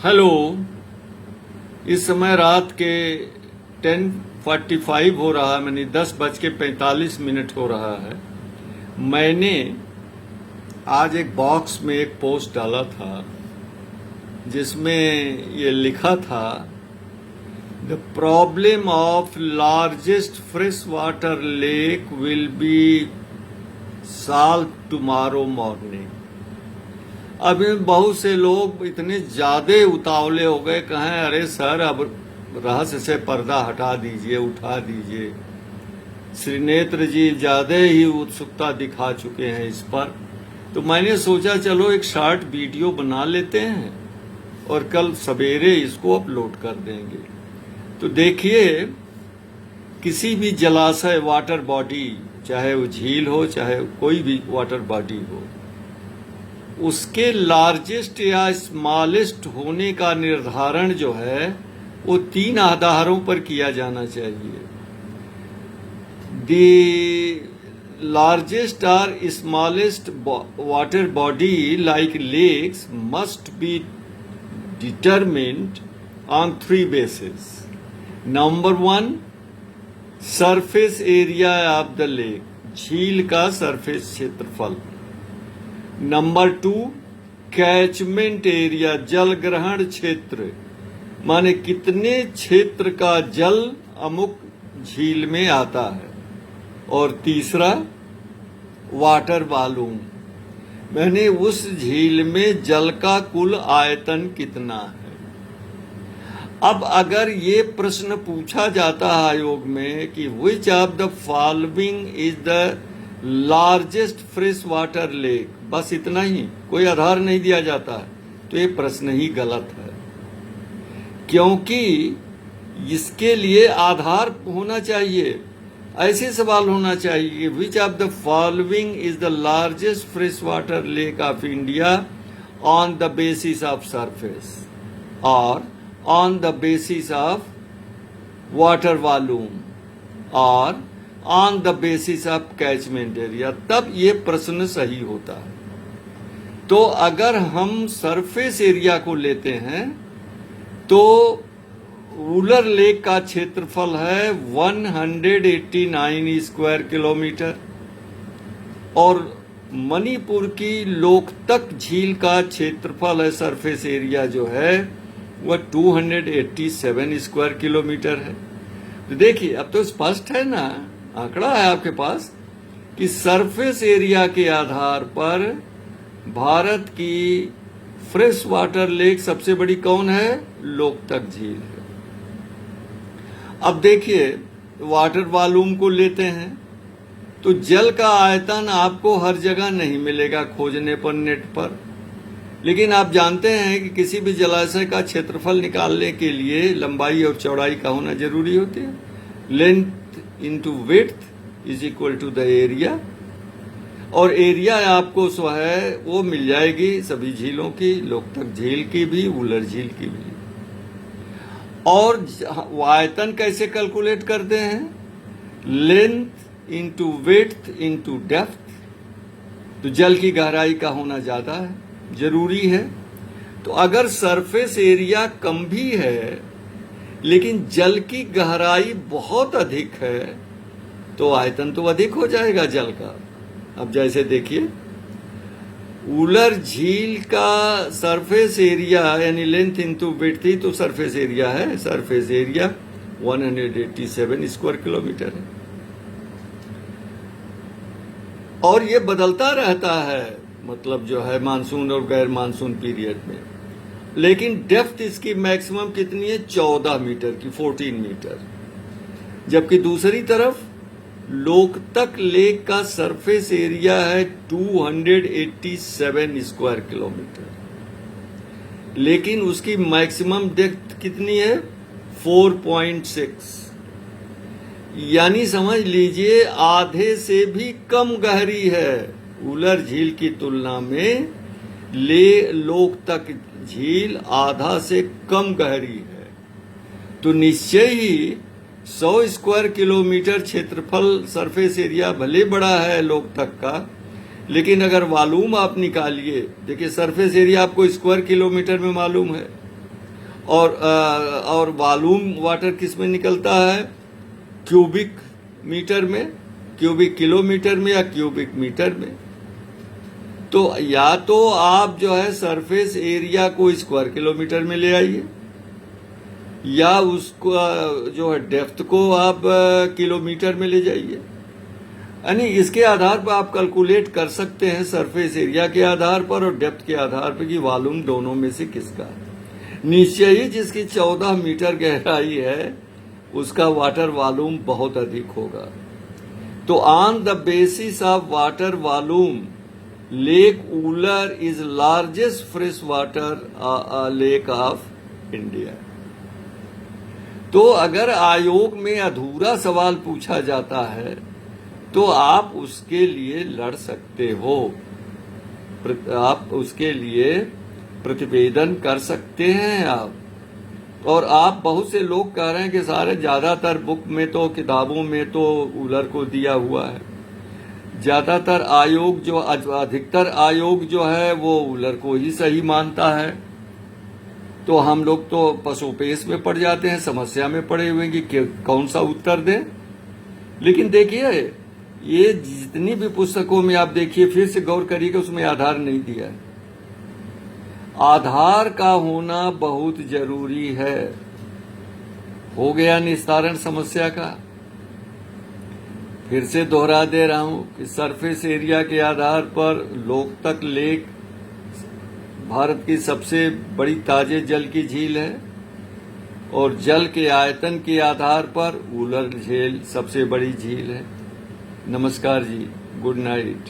Hello. इस समय रात के 10:45 हो रहा है, यानी 10:45 हो रहा है। मैंने आज एक बॉक्स में एक पोस्ट डाला था जिसमें ये लिखा था, the problem of largest fresh water lake will be solve tomorrow morning. अभी बहुत से लोग इतने ज्यादा उतावले हो गए, कहें अरे सर अब रहस्य से पर्दा हटा दीजिए, उठा दीजिए। श्रीनेत्र जी ज्यादा ही उत्सुकता दिखा चुके हैं इस पर। तो मैंने सोचा चलो एक शॉर्ट वीडियो बना लेते हैं और कल सवेरे इसको अपलोड कर देंगे। तो देखिए, किसी भी जलाशय वाटर बॉडी, चाहे वो झील हो चाहे कोई भी वाटर बॉडी हो, उसके लार्जेस्ट या स्मॉलेस्ट होने का निर्धारण जो है वो 3 आधारों पर किया जाना चाहिए। द लार्जेस्ट और smallest water body like lakes must be determined on 3 basis. Number 1, surface area of the lake, झील का सरफेस क्षेत्रफल। नंबर 2, कैचमेंट एरिया, जल ग्रहण क्षेत्र, माने कितने क्षेत्र का जल अमुक झील में आता है। और तीसरा, वाटर वॉल्यूम, माने उस झील में जल का कुल आयतन कितना है। अब अगर ये प्रश्न पूछा जाता है आयोग में कि विच of the following is the largest fresh water lake, बस इतना ही, कोई आधार नहीं दिया जाता है, तो ये प्रश्न ही गलत है। क्योंकि इसके लिए आधार होना चाहिए, ऐसे सवाल होना चाहिए, which of the following is the largest fresh water lake of India on the basis of surface और on the basis of water volume और on the basis of catchment area, तब ये प्रश्न सही होता है। तो अगर हम सरफेस एरिया को लेते हैं तो वुलर लेक का क्षेत्रफल है 189 स्क्वायर किलोमीटर और मणिपुर की लोकतक झील का क्षेत्रफल है, सरफेस एरिया जो है वह 287 स्क्वायर किलोमीटर है। तो देखिए, अब तो स्पष्ट है ना, आंकड़ा है आपके पास कि सरफेस एरिया के आधार पर भारत की फ्रेश वाटर लेक सबसे बड़ी कौन है? लोकतक झील है। अब देखिए, वाटर वॉल्यूम को लेते हैं तो जल का आयतन आपको हर जगह नहीं मिलेगा खोजने पर नेट पर, लेकिन आप जानते हैं कि किसी भी जलाशय का क्षेत्रफल निकालने के लिए लंबाई और चौड़ाई का होना जरूरी होती है। Length into width is equal to the area, और एरिया आपको जो है वो मिल जाएगी सभी झीलों की, लोकतक झील की भी, वुलर झील की भी। और आयतन कैसे कैलकुलेट करते हैं? Length into width into depth, तो जल की गहराई का होना ज्यादा है, जरूरी है। तो अगर सरफेस एरिया कम भी है लेकिन जल की गहराई बहुत अधिक है तो आयतन तो अधिक हो जाएगा जल का। अब जैसे देखिए, वुलर झील का सरफेस एरिया यानी लेंथ इंटू विड्थ ही तो सरफेस एरिया है, सरफेस एरिया 187 स्क्वायर किलोमीटर है और ये बदलता रहता है, मतलब जो है मानसून और गैर मानसून पीरियड में। लेकिन डेप्थ इसकी मैक्सिमम कितनी है? 14 मीटर की, 14 मीटर। जबकि दूसरी तरफ लोकतक लेक का सरफेस एरिया है 287 स्क्वायर किलोमीटर, लेकिन उसकी मैक्सिमम डेप्थ कितनी है? 4.6, यानी समझ लीजिए आधे से भी कम गहरी है। वुलर झील की तुलना में लोकतक झील आधा से कम गहरी है। तो निश्चय ही 100 स्क्वायर किलोमीटर क्षेत्रफल सरफेस एरिया भले बड़ा है लोकतक का, लेकिन अगर वॉल्यूम आप निकालिए, देखिए सरफेस एरिया आपको स्क्वायर किलोमीटर में मालूम है, और वॉल्यूम वाटर किस में निकलता है? क्यूबिक मीटर में, क्यूबिक किलोमीटर में या क्यूबिक मीटर में। तो या तो आप जो है सरफेस एरिया को स्क्वायर किलोमीटर में ले आइए, या उसको जो है डेप्थ को आप किलोमीटर में ले जाइए। यानी इसके आधार पर आप कैलकुलेट कर सकते हैं सरफेस एरिया के आधार पर और डेप्थ के आधार पर कि वॉल्यूम दोनों में से किसका है। निश्चय ही जिसकी 14 मीटर गहराई है उसका वाटर वॉल्यूम बहुत अधिक होगा। तो on the basis of water volume lake Wular is largest fresh water lake of India. तो अगर आयोग में अधूरा सवाल पूछा जाता है तो आप उसके लिए लड़ सकते हो, आप उसके लिए प्रतिवेदन कर सकते हैं आप। और आप बहुत से लोग कह रहे हैं कि सारे ज्यादातर बुक में तो किताबों में तो वूलर को दिया हुआ है, ज्यादातर आयोग जो अधिकतर आयोग जो है वो वूलर को ही सही मानता है। तो हम लोग तो पशुपेश में पड़ जाते हैं, समस्या में पड़े हुए हैं कि कौन सा उत्तर दें। लेकिन देखिए ये जितनी भी पुस्तकों में आप देखिए, फिर से गौर करिए कि उसमें आधार नहीं दिया है। आधार का होना बहुत जरूरी है। हो गया निस्तारण समस्या का। फिर से दोहरा दे रहा हूं कि सरफेस एरिया के आधार पर लोकतक लेक भारत की सबसे बड़ी ताजे जल की झील है, और जल के आयतन के आधार पर वूलर झील सबसे बड़ी झील है। नमस्कार जी, गुड नाइट।